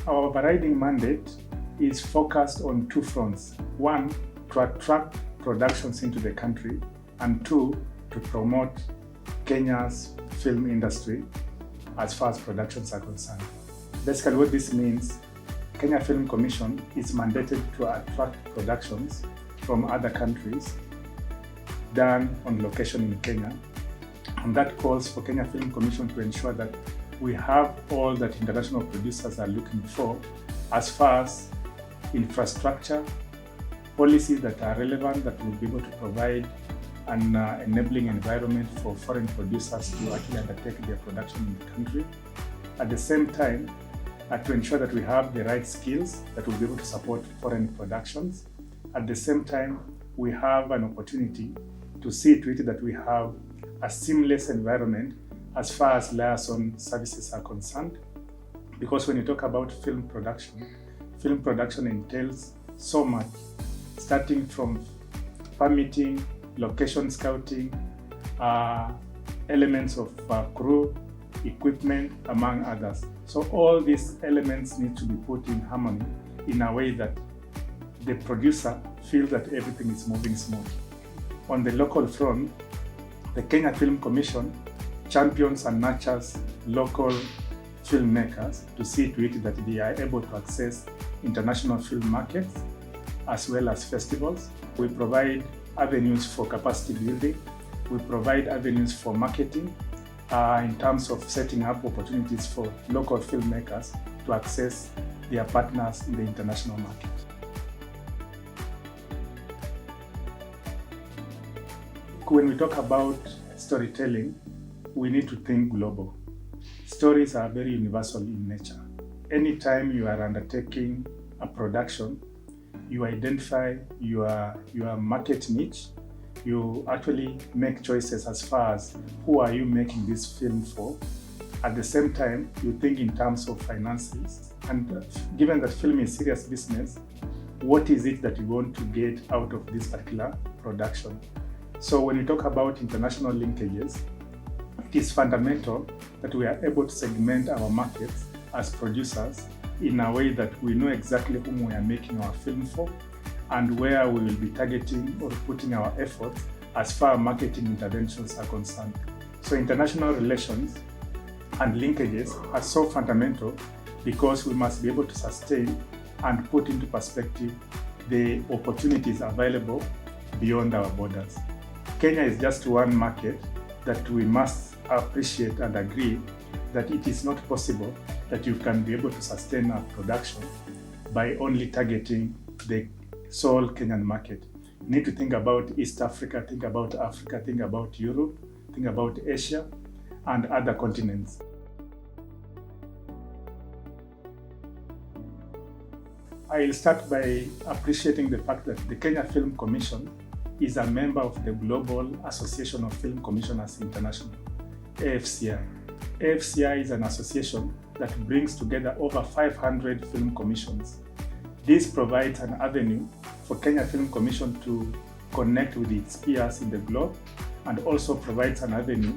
Our overriding mandate is focused on two fronts. One, to attract productions into the country, and two, to promote Kenya's film industry as far as productions are concerned. Basically what this means, Kenya Film Commission is mandated to attract productions from other countries done on location in Kenya. And that calls for Kenya Film Commission to ensure that we have all that international producers are looking for as far as infrastructure, policies that are relevant that will be able to provide an enabling environment for foreign producers to actually undertake their production in the country. At the same time, to ensure that we have the right skills that will be able to support foreign productions. At the same time, we have an opportunity to see to it that we have a seamless environment as far as liaison services are concerned. Because when you talk about film production entails so much, starting from permitting, location scouting, elements of crew, equipment, among others. So all these elements need to be put in harmony in a way that the producer feels that everything is moving smooth. On the local front, the Kenya Film Commission champions and nurtures local filmmakers to see to it that they are able to access international film markets as well as festivals. We provide avenues for capacity building. We provide avenues for marketing in terms of setting up opportunities for local filmmakers to access their partners in the international market. When we talk about storytelling, we need to think global. Stories are very universal in nature. Anytime you are undertaking a production, you identify your market niche. You actually make choices as far as who are you making this film for. At the same time, you think in terms of finances. And given that film is serious business, what is it that you want to get out of this particular production? So when we talk about international linkages, it is fundamental that we are able to segment our markets as producers in a way that we know exactly whom we are making our film for and where we will be targeting or putting our efforts as far as marketing interventions are concerned. So international relations and linkages are so fundamental because we must be able to sustain and put into perspective the opportunities available beyond our borders. Kenya is just one market that we must appreciate and agree that it is not possible that you can be able to sustain a production by only targeting the sole Kenyan market. You need to think about East Africa, think about Africa, think about Europe, think about Asia and other continents. I'll start by appreciating the fact that the Kenya Film Commission is a member of the Global Association of Film Commissioners International, AFCI. AFCI is an association that brings together over 500 film commissions. This provides an avenue for Kenya Film Commission to connect with its peers in the globe and also provides an avenue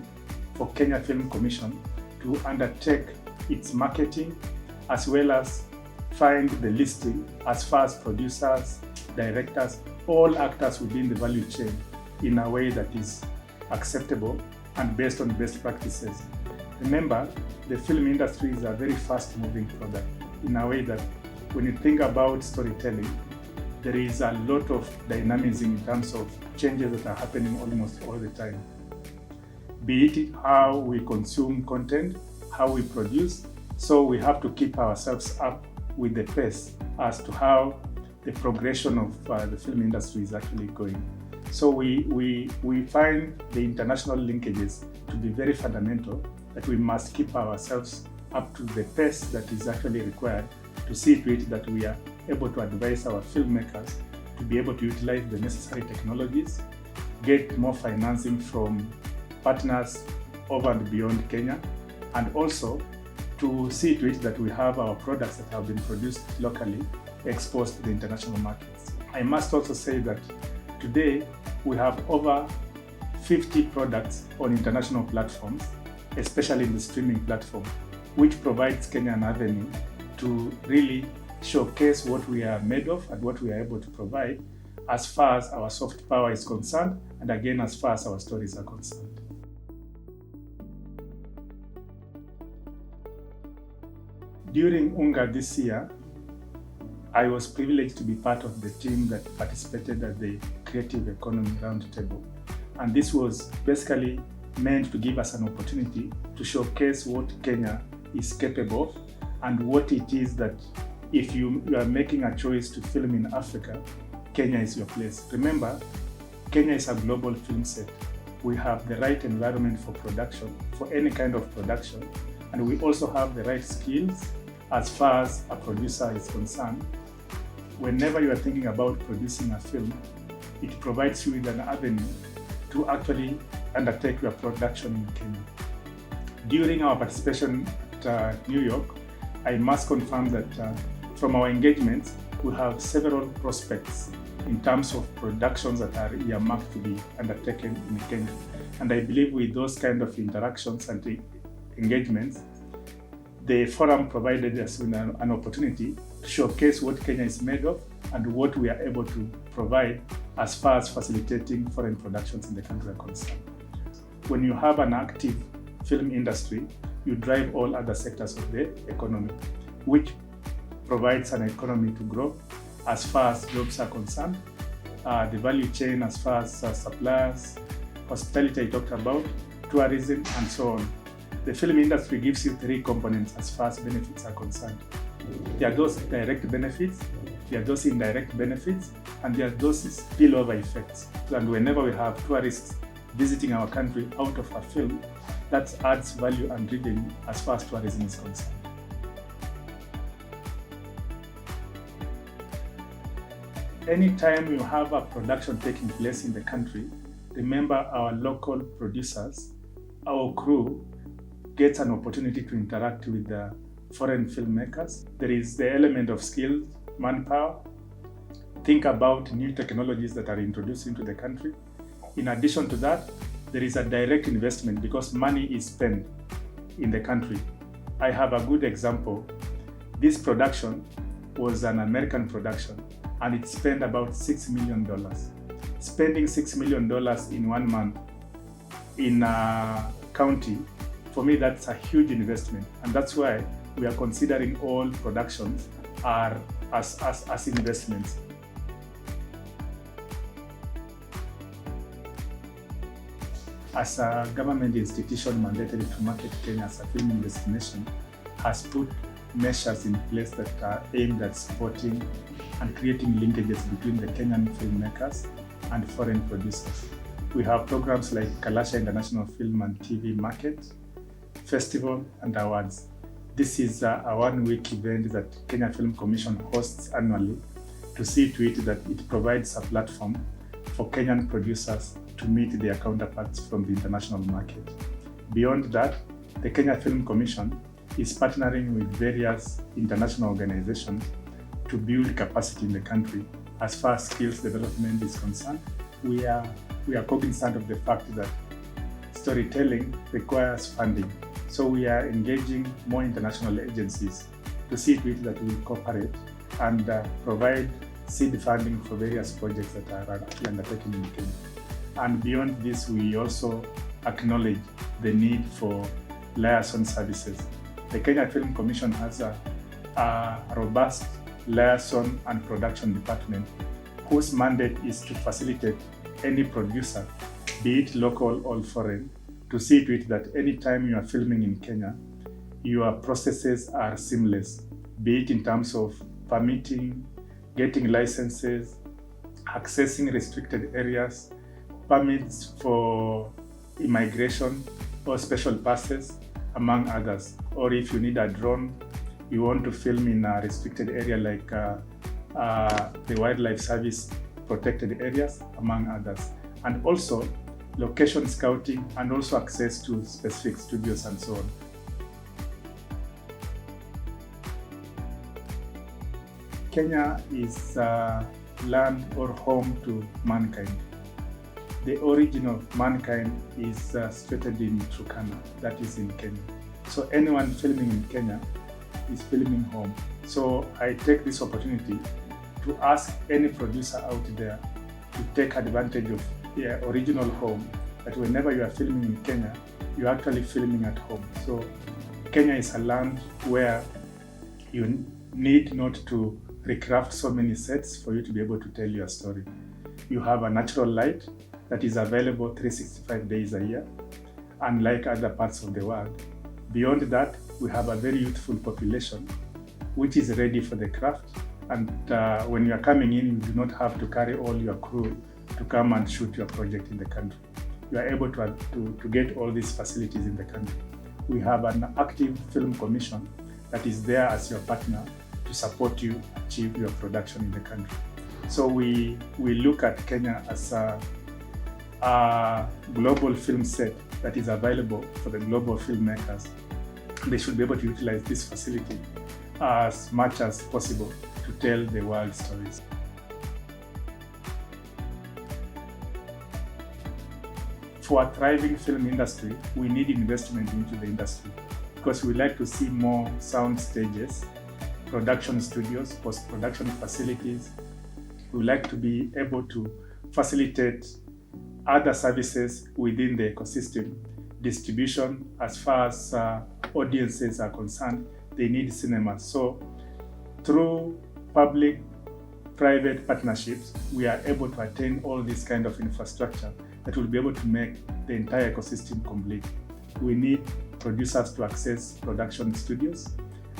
for Kenya Film Commission to undertake its marketing as well as find the listing as far as producers, directors, all actors within the value chain in a way that is acceptable and based on best practices. Remember, the film industry is a very fast-moving product in a way that when you think about storytelling, there is a lot of dynamism in terms of changes that are happening almost all the time. Be it how we consume content, how we produce, so we have to keep ourselves up with the pace as to how the progression of the film industry is actually going. So we find the international linkages to be very fundamental, that we must keep ourselves up to the pace that is actually required to see to it that we are able to advise our filmmakers to be able to utilize the necessary technologies, get more financing from partners over and beyond Kenya, and also to see to it that we have our products that have been produced locally exposed to the international markets. I must also say that today we have over 50 products on international platforms especially in the streaming platform, which provides Kenya an avenue to really showcase what we are made of and what we are able to provide as far as our soft power is concerned, and again, as far as our stories are concerned. During UNGA this year, I was privileged to be part of the team that participated at the Creative Economy Roundtable. And this was basically meant to give us an opportunity to showcase what Kenya is capable of and what it is that if you are making a choice to film in Africa, Kenya is your place. Remember, Kenya is a global film set. We have the right environment for production, for any kind of production, and we also have the right skills as far as a producer is concerned. Whenever you are thinking about producing a film, it provides you with an avenue to actually undertake your production in Kenya. During our participation at New York, I must confirm that from our engagements, we have several prospects in terms of productions that are earmarked to be undertaken in Kenya. And I believe with those kind of interactions and engagements, the forum provided us with an opportunity to showcase what Kenya is made of and what we are able to provide as far as facilitating foreign productions in the country are concerned. When you have an active film industry, you drive all other sectors of the economy, which provides an economy to grow as far as jobs are concerned, the value chain as far as suppliers, hospitality I talked about, tourism, and so on. The film industry gives you three components as far as benefits are concerned. There are those direct benefits, there are those indirect benefits, and there are those spillover effects. And whenever we have tourists visiting our country out of a film, that adds value and revenue as far as tourism is concerned. Anytime you have a production taking place in the country, remember our local producers, our crew, gets an opportunity to interact with the foreign filmmakers. There is the element of skill, manpower. Think about new technologies that are introduced into the country. In addition to that, there is a direct investment because money is spent in the country. I have a good example. This production was an American production and it spent about $6 million. Spending $6 million in 1 month in a county, for me, that's a huge investment. And that's why we are considering all productions are as investments. As a government institution mandated to market Kenya as a film destination, has put measures in place that are aimed at supporting and creating linkages between the Kenyan filmmakers and foreign producers. We have programs like Kalasha International Film and TV Market, Festival, and Awards. This is a 1-week event that Kenya Film Commission hosts annually to see to it that it provides a platform for Kenyan producers to meet their counterparts from the international market. Beyond that, the Kenya Film Commission is partnering with various international organizations to build capacity in the country. As far as skills development is concerned, we are cognizant of the fact that storytelling requires funding. So we are engaging more international agencies to see to it that we cooperate and provide seed funding for various projects that are undertaken in Kenya. And beyond this, we also acknowledge the need for liaison services. The Kenya Film Commission has a robust liaison and production department whose mandate is to facilitate any producer, be it local or foreign, to see to it that anytime you are filming in Kenya, your processes are seamless, be it in terms of permitting, getting licenses, accessing restricted areas, permits for immigration or special passes, among others. Or if you need a drone, you want to film in a restricted area like the Wildlife Service protected areas, among others. And also location scouting and also access to specific studios and so on. Kenya is land or home to mankind. The origin of mankind is situated in Turkana, that is in Kenya. So anyone filming in Kenya is filming home. So I take this opportunity to ask any producer out there to take advantage of their original home, that whenever you are filming in Kenya, you're actually filming at home. So Kenya is a land where you need not to recraft so many sets for you to be able to tell your story. You have a natural light that is available 365 days a year, unlike other parts of the world. Beyond that, we have a very youthful population which is ready for the craft. And when you are coming in, you do not have to carry all your crew to come and shoot your project in the country. You are able to get all these facilities in the country. We have an active film commission that is there as your partner to support you achieve your production in the country. So we look at Kenya as a global film set that is available for the global filmmakers. They should be able to utilize this facility as much as possible to tell the world stories. For a thriving film industry, we need investment into the industry because we like to see more sound stages, production studios, post-production facilities. We like to be able to facilitate other services within the ecosystem. Distribution, as far as audiences are concerned, they need cinemas. So through public-private partnerships, we are able to attain all this kind of infrastructure that will be able to make the entire ecosystem complete. We need producers to access production studios.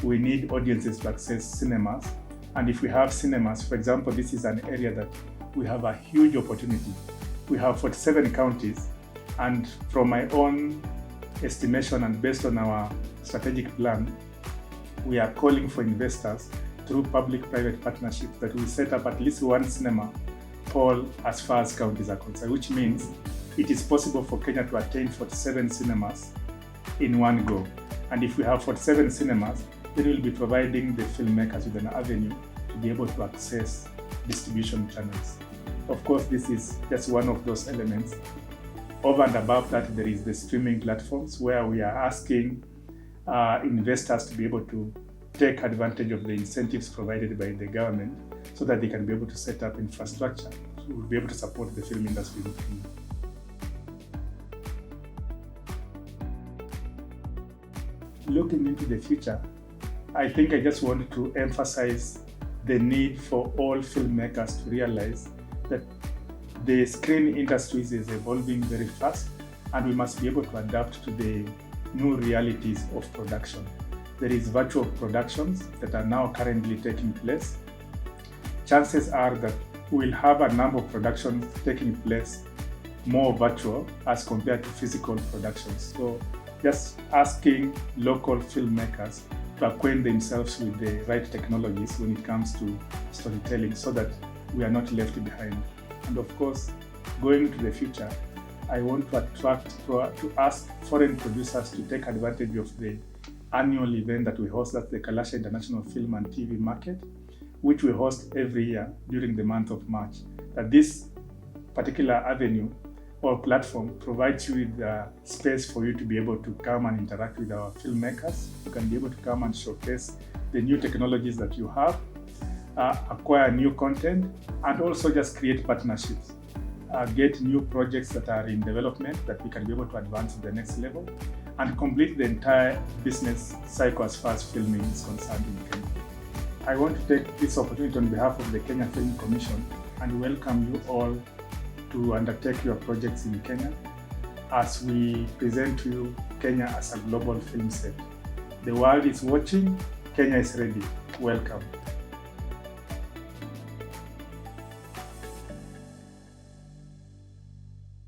We need audiences to access cinemas. And if we have cinemas, for example, this is an area that we have a huge opportunity. We have 47 counties, and from my own estimation and based on our strategic plan, we are calling for investors through public-private partnerships that will set up at least one cinema all as far as counties are concerned, which means it is possible for Kenya to attain 47 cinemas in one go. And if we have 47 cinemas, then we'll be providing the filmmakers with an avenue to be able to access distribution channels. Of course, this is just one of those elements. Over and above that, there is the streaming platforms where we are asking investors to be able to take advantage of the incentives provided by the government so that they can be able to set up infrastructure to be able to support the film industry in Kenya. Looking into the future, I think I just wanted to emphasize the need for all filmmakers to realize that the screen industry is evolving very fast and we must be able to adapt to the new realities of production. There is virtual productions that are now currently taking place. Chances are that we'll have a number of productions taking place more virtual as compared to physical productions. So just asking local filmmakers to acquaint themselves with the right technologies when it comes to storytelling so that we are not left behind. And of course, going into the future, I want to ask foreign producers to take advantage of the annual event that we host, that's the Kalasha International Film and TV Market, which we host every year during the month of March. That this particular avenue or platform provides you with a space for you to be able to come and interact with our filmmakers. You can be able to come and showcase the new technologies that you have, acquire new content, and also just create partnerships. Get new projects that are in development that we can be able to advance to the next level and complete the entire business cycle as far as filming is concerned in Kenya. I want to take this opportunity on behalf of the Kenya Film Commission and welcome you all to undertake your projects in Kenya as we present to you Kenya as a global film set. The world is watching, Kenya is ready. Welcome.